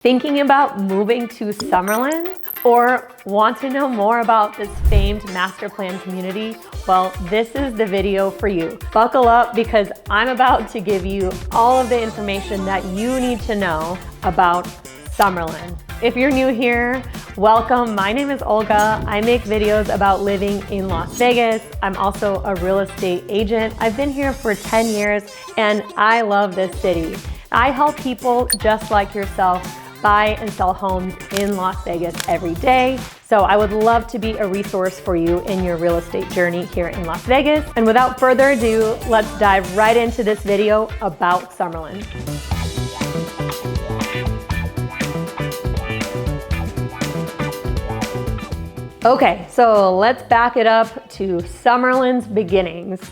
Thinking about moving to Summerlin or want to know more about this famed master plan community? Well, this is the video for you. Buckle up because I'm about to give you all of the information that you need to know about Summerlin. If you're new here, welcome. My name is Olga. I make videos about living in Las Vegas. I'm also a real estate agent. I've been here for 10 years and I love this city. I help people just like yourself buy and sell homes in Las Vegas every day. So I would love to be a resource for you in your real estate journey here in Las Vegas. And without further ado, let's dive right into this video about Summerlin. Okay, so let's back it up to Summerlin's beginnings.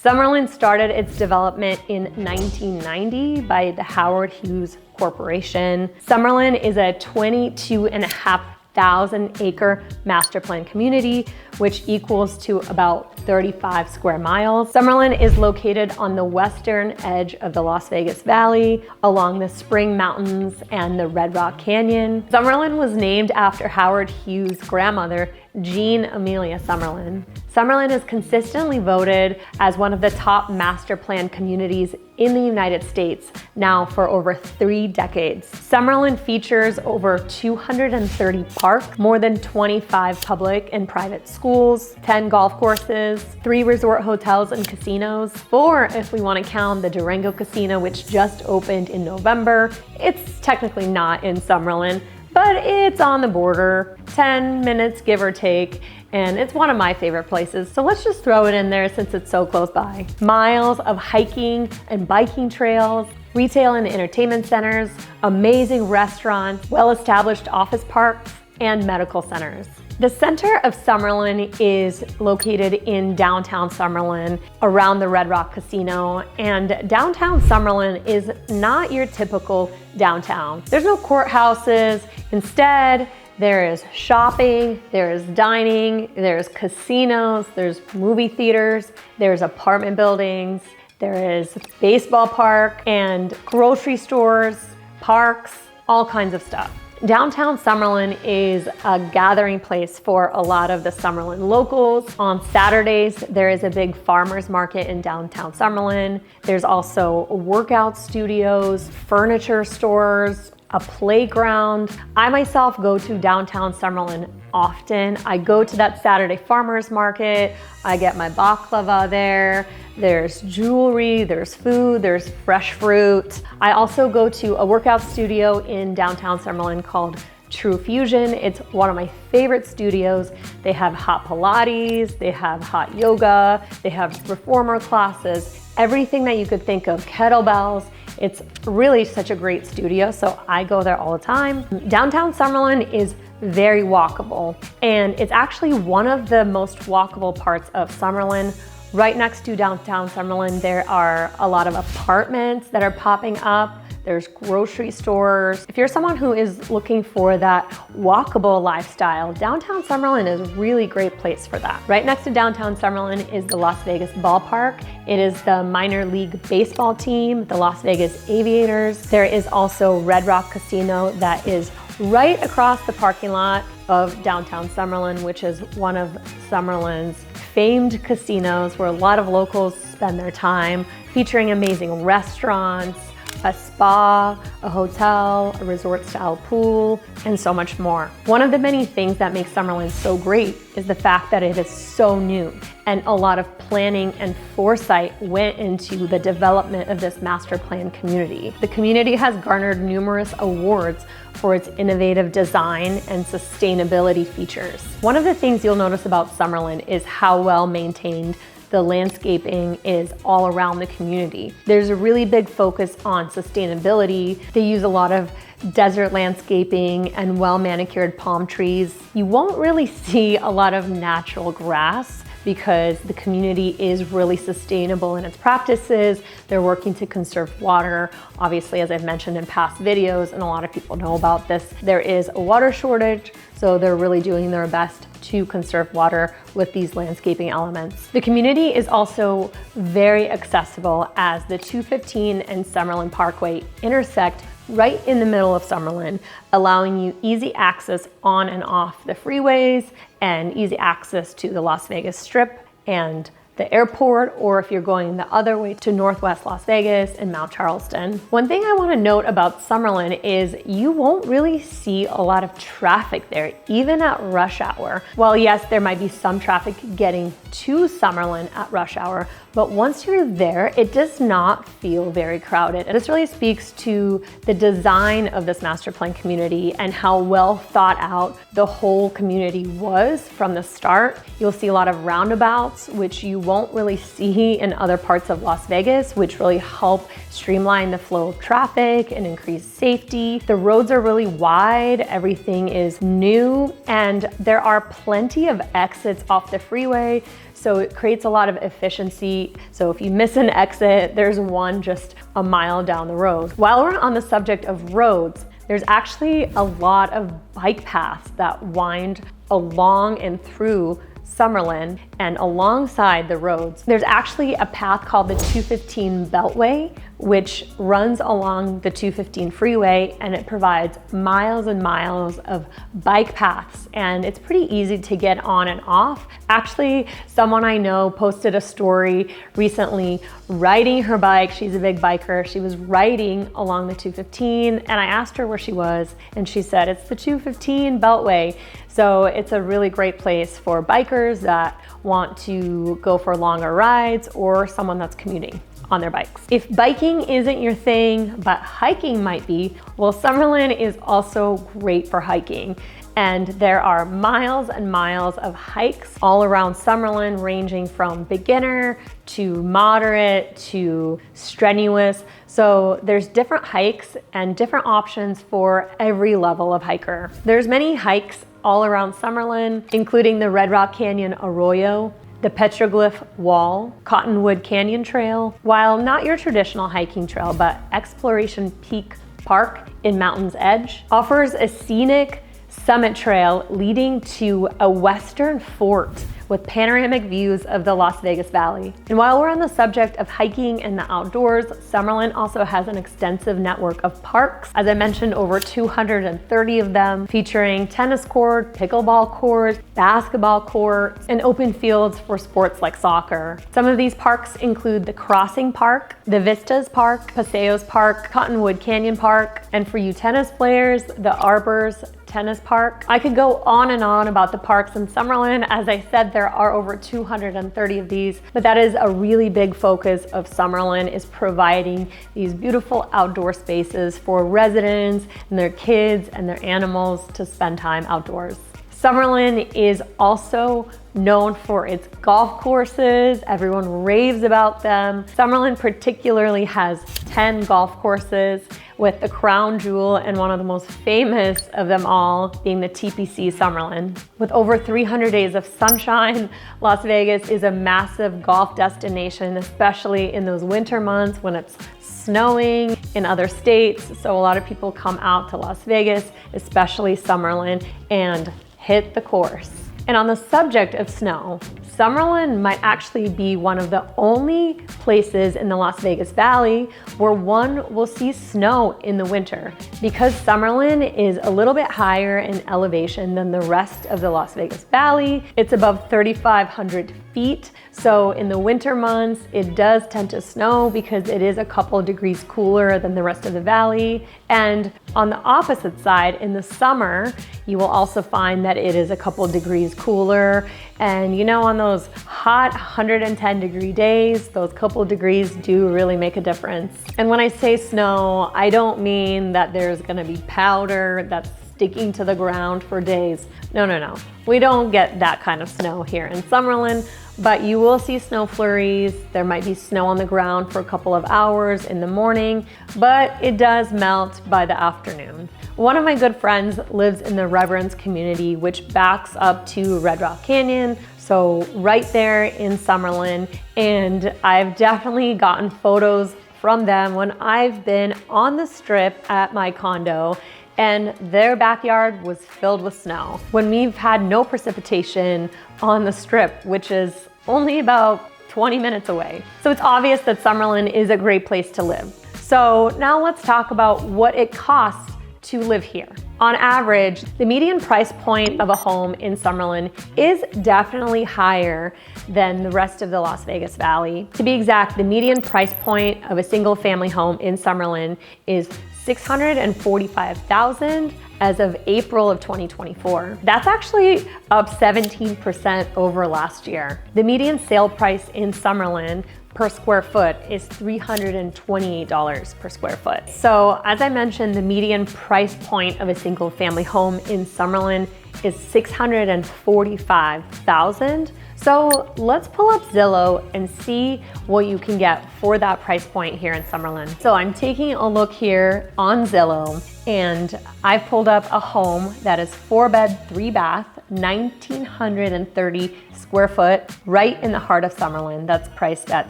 Summerlin started its development in 1990 by the Howard Hughes Corporation. Summerlin is a 22,500 acre master plan community, which equals to about 35 square miles. Summerlin is located on the western edge of the Las Vegas Valley, along the Spring Mountains and the Red Rock Canyon. Summerlin was named after Howard Hughes' grandmother, Jean Amelia Summerlin. Summerlin is consistently voted as one of the top master plan communities in the United States now for over 3 decades. Summerlin features over 230 parks, more than 25 public and private schools, 10 golf courses, 3 resort hotels and casinos, 4 if we want to count the Durango Casino, which just opened in November. It's technically not in Summerlin, but it's on the border, 10 minutes give or take, and it's one of my favorite places. So let's just throw it in there since it's so close by. Miles of hiking and biking trails, retail and entertainment centers, amazing restaurants, well-established office parks, and medical centers. The center of Summerlin is located in downtown Summerlin around the Red Rock Casino, and downtown Summerlin is not your typical downtown. There's no courthouses. Instead, there is shopping, there is dining, there's casinos, there's movie theaters, there's apartment buildings, there is a baseball park and grocery stores, parks, all kinds of stuff. Downtown Summerlin is a gathering place for a lot of the Summerlin locals. On Saturdays, there is a big farmers market in downtown Summerlin. There's also workout studios, furniture stores, a playground. I myself go to downtown Summerlin often. I go to that Saturday farmers market. I get my baklava there. There's jewelry, there's food, there's fresh fruit. I also go to a workout studio in downtown Summerlin called True Fusion. It's one of my favorite studios. They have hot Pilates, they have hot yoga, they have reformer classes, everything that you could think of, kettlebells. It's really such a great studio, so I go there all the time. Downtown Summerlin is very walkable, and it's actually one of the most walkable parts of Summerlin. Right next to downtown Summerlin, there are a lot of apartments that are popping up. There's grocery stores. If you're someone who is looking for that walkable lifestyle, downtown Summerlin is a really great place for that. Right next to downtown Summerlin is the Las Vegas Ballpark. It is the minor league baseball team, the Las Vegas Aviators. There is also Red Rock Casino that is right across the parking lot of downtown Summerlin, which is one of Summerlin's famed casinos where a lot of locals spend their time, featuring amazing restaurants, a spa, a hotel, a resort-style pool, and so much more. One of the many things that makes Summerlin so great is the fact that it is so new, and a lot of planning and foresight went into the development of this master plan community. The community has garnered numerous awards for its innovative design and sustainability features. One of the things you'll notice about Summerlin is how well maintained the landscaping is all around the community. There's a really big focus on sustainability. They use a lot of desert landscaping and well-manicured palm trees. You won't really see a lot of natural grass because the community is really sustainable in its practices. They're working to conserve water. Obviously, as I've mentioned in past videos, and a lot of people know about this, there is a water shortage, so they're really doing their best to conserve water with these landscaping elements. The community is also very accessible as the 215 and Summerlin Parkway intersect right in the middle of Summerlin, allowing you easy access on and off the freeways and easy access to the Las Vegas Strip and the airport, or if you're going the other way to Northwest Las Vegas and Mount Charleston. One thing I want to note about Summerlin is you won't really see a lot of traffic there, even at rush hour. While yes, there might be some traffic getting to Summerlin at rush hour, but once you're there, it does not feel very crowded. This really speaks to the design of this master plan community and how well thought out the whole community was from the start. You'll see a lot of roundabouts, which you won't really see in other parts of Las Vegas, which really help streamline the flow of traffic and increase safety. The roads are really wide, everything is new, and there are plenty of exits off the freeway, so it creates a lot of efficiency. So if you miss an exit, there's one just a mile down the road. While we're on the subject of roads, there's actually a lot of bike paths that wind along and through Summerlin and alongside the roads. There's actually a path called the 215 Beltway, which runs along the 215 freeway, and it provides miles and miles of bike paths, and it's pretty easy to get on and off. Actually, someone I know posted a story recently riding her bike. She's a big biker. She was riding along the 215, and I asked her where she was, and she said it's the 215 Beltway. So it's a really great place for bikers that want to go for longer rides or someone that's commuting on their bikes. If biking isn't your thing, but hiking might be, well, Summerlin is also great for hiking. And there are miles and miles of hikes all around Summerlin, ranging from beginner to moderate to strenuous. So there's different hikes and different options for every level of hiker. There's many hikes all around Summerlin, including the Red Rock Canyon Arroyo, the Petroglyph Wall, Cottonwood Canyon Trail. While not your traditional hiking trail, but Exploration Peak Park in Mountain's Edge offers a scenic summit trail leading to a western fort with panoramic views of the Las Vegas Valley. And while we're on the subject of hiking and the outdoors, Summerlin also has an extensive network of parks. As I mentioned, over 230 of them, featuring tennis court, pickleball courts, basketball courts, and open fields for sports like soccer. Some of these parks include the Crossing Park, the Vistas Park, Paseos Park, Cottonwood Canyon Park, and for you tennis players, the Arbors Tennis Park. I could go on and on about the parks in Summerlin. As I said, there are over 230 of these, but that is a really big focus of Summerlin, is providing these beautiful outdoor spaces for residents and their kids and their animals to spend time outdoors. Summerlin is also known for its golf courses. Everyone raves about them. Summerlin particularly has 10 golf courses, with the crown jewel and one of the most famous of them all being the TPC Summerlin. With over 300 days of sunshine, Las Vegas is a massive golf destination, especially in those winter months when it's snowing in other states. So a lot of people come out to Las Vegas, especially Summerlin, and hit the course. And on the subject of snow, Summerlin might actually be one of the only places in the Las Vegas Valley where one will see snow in the winter. Because Summerlin is a little bit higher in elevation than the rest of the Las Vegas Valley, it's above 3,500 feet. So in the winter months, it does tend to snow because it is a couple degrees cooler than the rest of the valley. And on the opposite side, in the summer, you will also find that it is a couple degrees cooler. And you know, on those hot 110 degree days, those couple degrees do really make a difference. And when I say snow, I don't mean that there's gonna be powder that's sticking to the ground for days. No. We don't get that kind of snow here in Summerlin, but you will see snow flurries. There might be snow on the ground for a couple of hours in the morning, but it does melt by the afternoon. One of my good friends lives in the Reverence community, which backs up to Red Rock Canyon, so right there in Summerlin, and I've definitely gotten photos from them when I've been on the strip at my condo and their backyard was filled with snow. When we've had no precipitation on the strip, which is only about 20 minutes away. So it's obvious that Summerlin is a great place to live. So now let's talk about what it costs to live here. On average, the median price point of a home in Summerlin is definitely higher than the rest of the Las Vegas Valley. To be exact, the median price point of a single family home in Summerlin is $645,000 as of April of 2024. That's actually up 17% over last year. The median sale price in Summerlin per square foot is $328 per square foot. So as I mentioned, the median price point of a single family home in Summerlin is $645,000. So let's pull up Zillow and see what you can get for that price point here in Summerlin. So I'm taking a look here on Zillow, and I've pulled up a home that is 4-bed, 3-bath, 1,930 square foot, right in the heart of Summerlin. That's priced at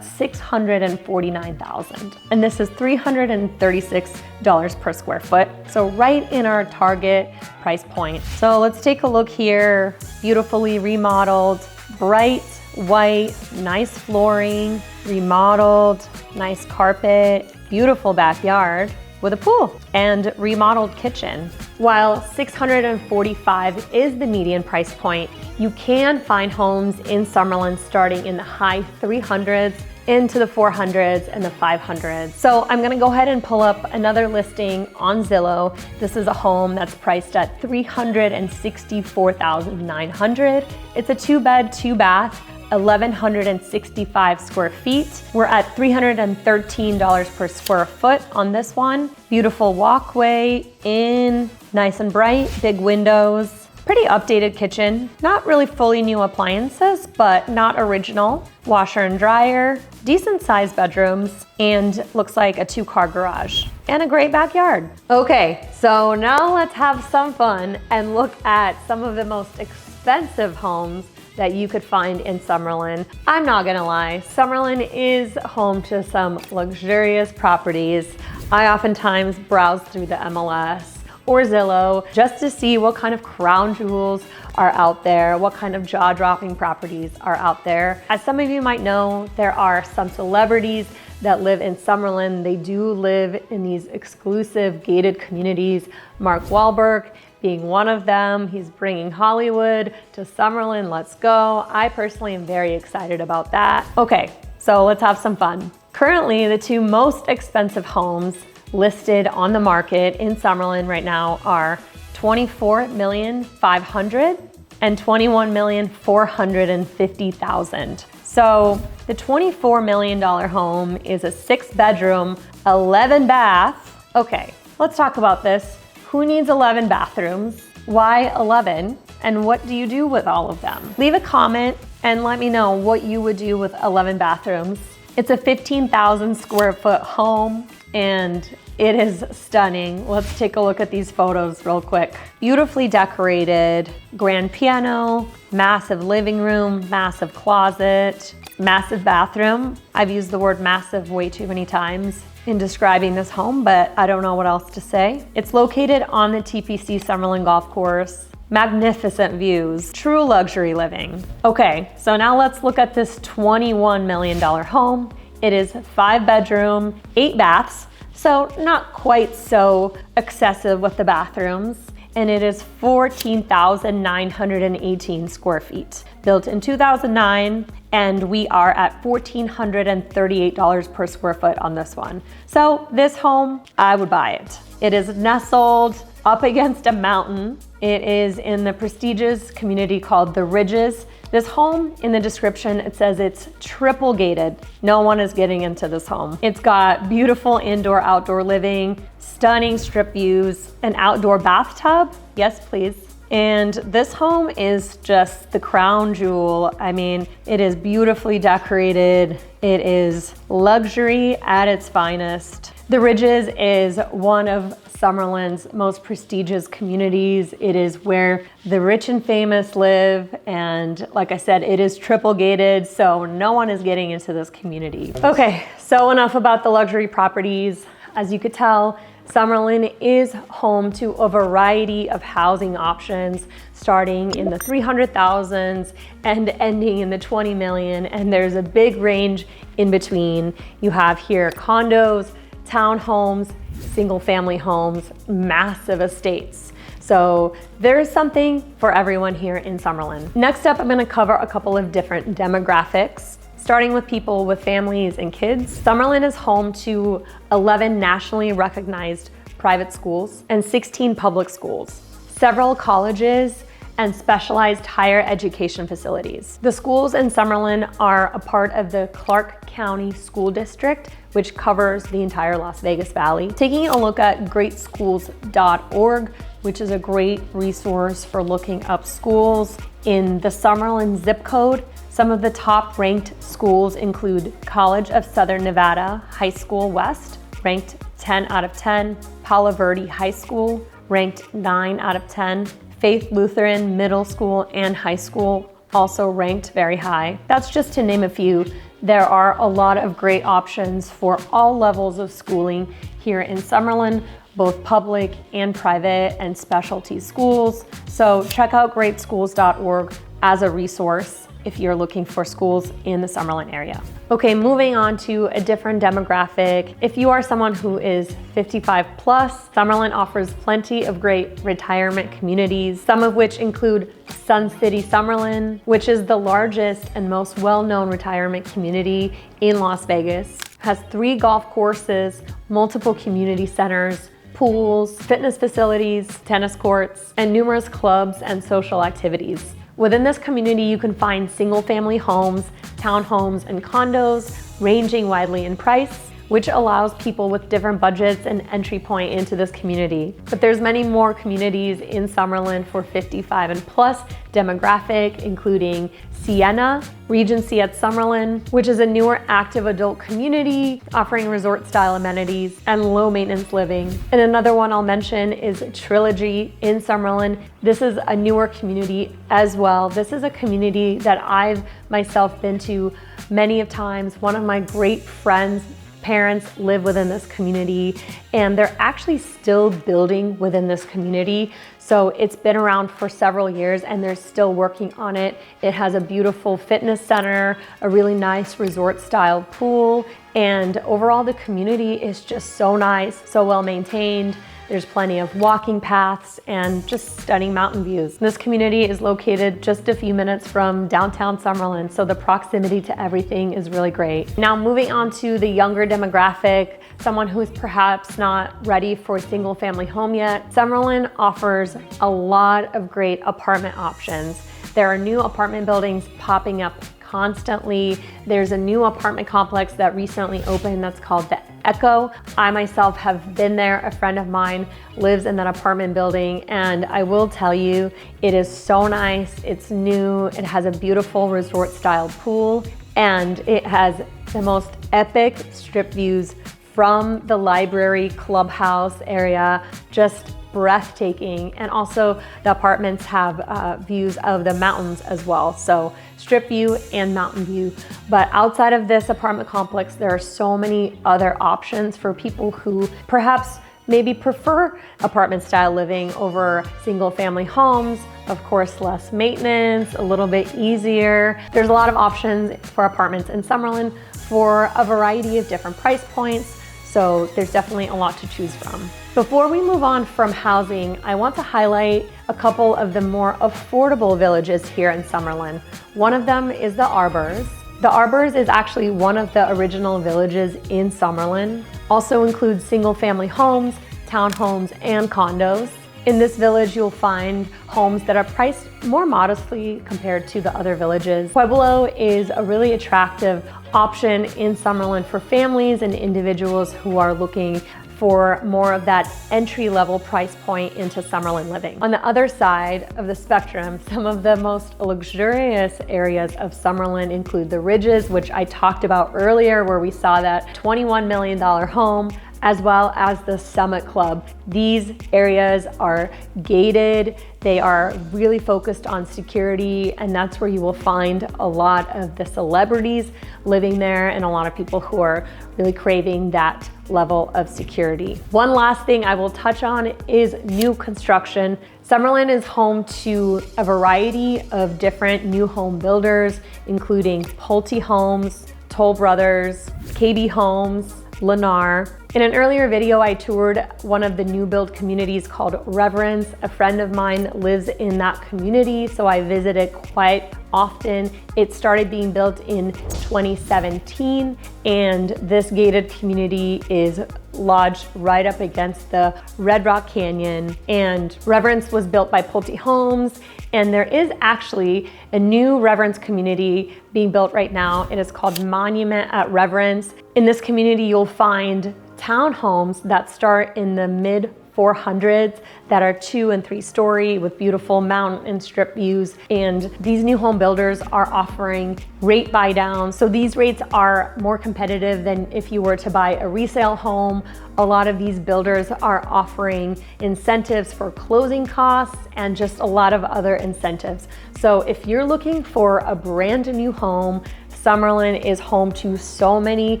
$649,000. And this is $336 per square foot. So right in our target price point. So let's take a look here. Beautifully remodeled, bright white, nice flooring, remodeled, nice carpet, beautiful backyard with a pool and remodeled kitchen. While $645,000 is the median price point, you can find homes in Summerlin starting in the high 300s into the 400s and the 500s. So I'm gonna go ahead and pull up another listing on Zillow. This is a home that's priced at $364,900. It's a 2-bed, 2-bath, 1,165 square feet. We're at $313 per square foot on this one. Beautiful walkway in, nice and bright, big windows, pretty updated kitchen. Not really fully new appliances, but not original. Washer and dryer, decent sized bedrooms, and looks like a 2-car garage and a great backyard. Okay, so now let's have some fun and look at some of the most expensive homes that you could find in Summerlin. I'm not gonna lie, Summerlin is home to some luxurious properties. I oftentimes browse through the MLS or Zillow just to see what kind of crown jewels are out there, what kind of jaw-dropping properties are out there. As some of you might know, there are some celebrities that live in Summerlin. They do live in these exclusive gated communities. Mark Wahlberg being one of them. He's bringing Hollywood to Summerlin. Let's go. I personally am very excited about that. Okay, so let's have some fun. Currently, the 2 most expensive homes listed on the market in Summerlin right now are $24,500,000 and $21,450,000. So the $24 million home is a 6-bedroom, 11-bath. Okay, let's talk about this. Who needs 11 bathrooms? Why 11? And what do you do with all of them? Leave a comment and let me know what you would do with 11 bathrooms. It's a 15,000 square foot home and it is stunning. Let's take a look at these photos real quick. Beautifully decorated, grand piano, massive living room, massive closet, massive bathroom. I've used the word massive way too many times in describing this home, but I don't know what else to say. It's located on the TPC Summerlin Golf Course. Magnificent views, true luxury living. Okay, so now let's look at this $21 million home. It is 5-bedroom, 8 baths, so not quite so excessive with the bathrooms. And it is 14,918 square feet. Built in 2009, and we are at $1,438 per square foot on this one. So this home, I would buy it. It is nestled up against a mountain. It is in the prestigious community called The Ridges. This home, in the description, it says it's triple gated. No one is getting into this home. It's got beautiful indoor-outdoor living, stunning strip views, an outdoor bathtub. Yes, please. And this home is just the crown jewel. I mean, it is beautifully decorated. It is luxury at its finest. The Ridges is one of Summerlin's most prestigious communities. It is where the rich and famous live. And like I said, it is triple gated, so no one is getting into this community. Okay, so enough about the luxury properties. As you could tell, Summerlin is home to a variety of housing options, starting in the 300,000s and ending in the 20 million. And there's a big range in between. You have here condos, townhomes, single family homes, massive estates. So there's something for everyone here in Summerlin. Next up, I'm gonna cover a couple of different demographics. Starting with people with families and kids, Summerlin is home to 11 nationally recognized private schools and 16 public schools, several colleges, and specialized higher education facilities. The schools in Summerlin are a part of the Clark County School District, which covers the entire Las Vegas Valley. Taking a look at greatschools.org, which is a great resource for looking up schools in the Summerlin zip code. Some of the top ranked schools include College of Southern Nevada High School West, ranked 10 out of 10, Palo Verde High School, ranked 9 out of 10, Faith Lutheran Middle School and High School, also ranked very high. That's just to name a few. There are a lot of great options for all levels of schooling here in Summerlin, both public and private and specialty schools. So check out greatschools.org as a resource if you're looking for schools in the Summerlin area. Okay, moving on to a different demographic. If you are someone who is 55 plus, Summerlin offers plenty of great retirement communities, some of which include Sun City Summerlin, which is the largest and most well-known retirement community in Las Vegas, has 3 golf courses, multiple community centers, pools, fitness facilities, tennis courts, and numerous clubs and social activities. Within this community, you can find single-family homes, townhomes, and condos, ranging widely in price, which allows people with different budgets an entry point into this community. But there's many more communities in Summerlin for 55 and plus demographic, including Sienna, Regency at Summerlin, which is a newer active adult community offering resort-style amenities and low-maintenance living. And another one I'll mention is Trilogy in Summerlin. This is a newer community as well. This is a community that I've myself been to many of times. One of my great friends' parents live within this community, and they're actually still building within this community. So it's been around for several years and they're still working on it. It has a beautiful fitness center, a really nice resort style pool, and overall the community is just so nice, so well maintained. There's plenty of walking paths and just stunning mountain views. This community is located just a few minutes from downtown Summerlin, so the proximity to everything is really great. Now moving on to the younger demographic, someone who's perhaps not ready for a single family home yet, Summerlin offers a lot of great apartment options. There are new apartment buildings popping up constantly. There's a new apartment complex that recently opened that's called the Echo. I myself have been there. A friend of mine lives in that apartment building, and I will tell you, it is so nice. It's new. It has a beautiful resort style pool, and it has the most epic strip views from the library clubhouse area, just breathtaking. And also the apartments have views of the mountains as well. So strip view and mountain view. But outside of this apartment complex, there are so many other options for people who perhaps maybe prefer apartment style living over single family homes. Of course, less maintenance, a little bit easier. There's a lot of options for apartments in Summerlin for a variety of different price points. So there's definitely a lot to choose from. Before we move on from housing, I want to highlight a couple of the more affordable villages here in Summerlin. One of them is the Arbors. The Arbors is actually one of the original villages in Summerlin. Also includes single family homes, townhomes, and condos. In this village, you'll find homes that are priced more modestly compared to the other villages. Pueblo is a really attractive option in Summerlin for families and individuals who are looking for more of that entry-level price point into Summerlin living. On the other side of the spectrum, some of the most luxurious areas of Summerlin include the Ridges, which I talked about earlier, where we saw that $21 million home, as well as the Summit Club. These areas are gated. They are really focused on security, and that's where you will find a lot of the celebrities living there and a lot of people who are really craving that level of security. One last thing I will touch on is new construction. Summerlin is home to a variety of different new home builders, including Pulte Homes, Toll Brothers, KB Homes, Lennar, In an earlier video, I toured one of the new build communities called Reverence. A friend of mine lives in that community, so I visited quite often. It started being built in 2017, and this gated community is lodged right up against the Red Rock Canyon. And Reverence was built by Pulte Homes, and there is actually a new Reverence community being built right now. It is called Monument at Reverence. In this community, you'll find townhomes that start in the mid 400s that are 2 and 3 story with beautiful mountain and strip views. And these new home builders are offering rate buy down. So these rates are more competitive than if you were to buy a resale home. A lot of these builders are offering incentives for closing costs and just a lot of other incentives. So if you're looking for a brand new home, Summerlin is home to so many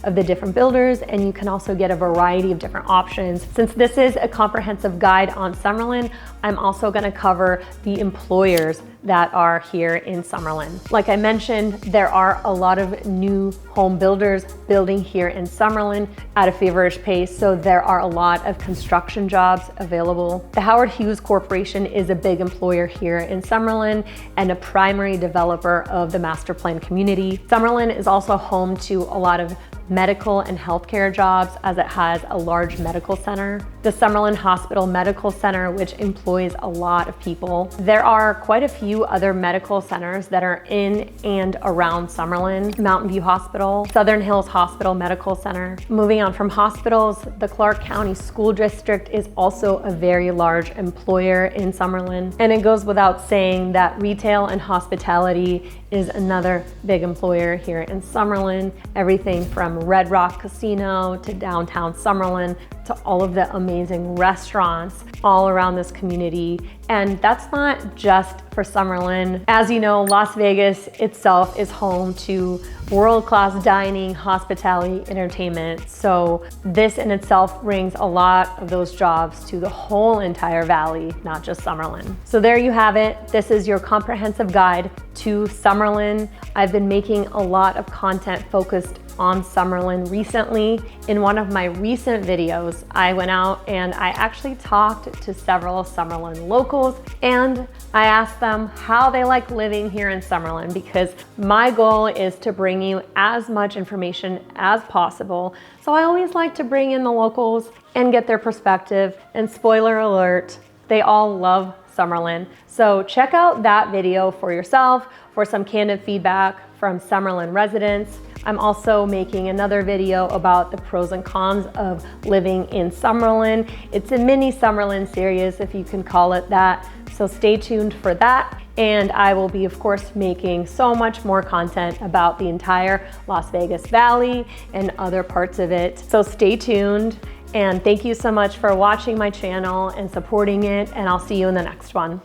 of the different builders, and you can also get a variety of different options. Since this is a comprehensive guide on Summerlin, I'm also going to cover the employers that are here in Summerlin. Like I mentioned, there are a lot of new home builders building here in Summerlin at a feverish pace, so there are a lot of construction jobs available. The Howard Hughes Corporation is a big employer here in Summerlin and a primary developer of the master plan community. Summerlin is also home to a lot of medical and healthcare jobs as it has a large medical center. The Summerlin Hospital Medical Center, which employs a lot of people. There are quite a few other medical centers that are in and around Summerlin. Mountain View Hospital, Southern Hills Hospital Medical Center. Moving on from hospitals, the Clark County School District is also a very large employer in Summerlin. And it goes without saying that retail and hospitality is another big employer here in Summerlin. Everything from Red Rock Casino to downtown Summerlin to all of the amazing restaurants all around this community. And that's not just for Summerlin. As you know, Las Vegas itself is home to world-class dining, hospitality, entertainment. So this in itself brings a lot of those jobs to the whole entire valley, not just Summerlin. So there you have it. This is your comprehensive guide to Summerlin. I've been making a lot of content focused on Summerlin recently. In one of my recent videos, I went out and I actually talked to several Summerlin locals, and I asked them how they like living here in Summerlin, because my goal is to bring you as much information as possible. So I always like to bring in the locals and get their perspective, and spoiler alert, they all love Summerlin. So check out that video for yourself for some candid feedback from Summerlin residents. I'm also making another video about the pros and cons of living in Summerlin. It's a mini Summerlin series, if you can call it that. So stay tuned for that. And I will be, of course, making so much more content about the entire Las Vegas Valley and other parts of it. So stay tuned. And thank you so much for watching my channel and supporting it. And I'll see you in the next one.